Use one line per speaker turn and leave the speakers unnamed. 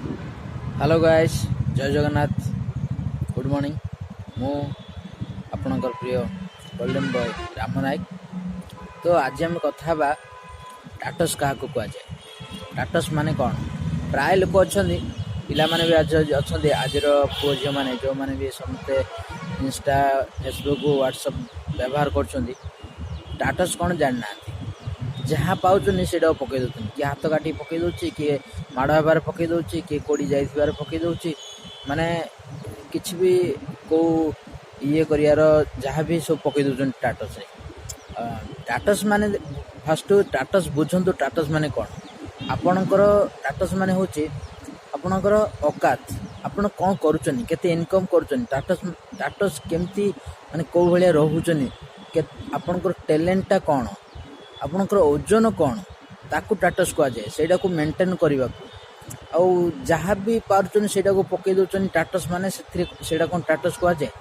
Hello guys, जय Jagannath. Good morning. मु आपणकर प्रिय गोल्डन बॉय राम नायक। तो आज आम कथा टाटस क्या कहुए। टाटस माने कौन? प्राय लोक अच्छा पिलाने भी आज अच्छा आज पुओ झील मैंने जो मैंने भी समस्ते इंस्टा फेसबुक व्हाट्सअप व्यवहार कर टाटस कौन जाना जहाँ पाँच से पकई दूसरी किए हाथ काटी पकई दूसरी किए माड़ हबार पकई दूसरी किए कोड़ी जाइबार पकई दूसरी माने किसी भी को ये कर जहाँ भी सब पकई दूसरी टाटस टाटस माने फास्ट टाटस बुझंतु टाटस माने कौन आपणकर टाटस माने हूँ आपणकर औकात आपण कौन करुचनी केते इनकम करुचनी टाटस टाटस केमती माने को भलिया रहउचनी आपणकर टैलेंटटा कौन आपणकर ओजन कौन ताकू टाटस कह जाए सेटा को मेंटेन करने आउ जहाँ भी पार्चन सेटा को पकई दउचन टाटस माने सेटा कौन टाटस कह जाए।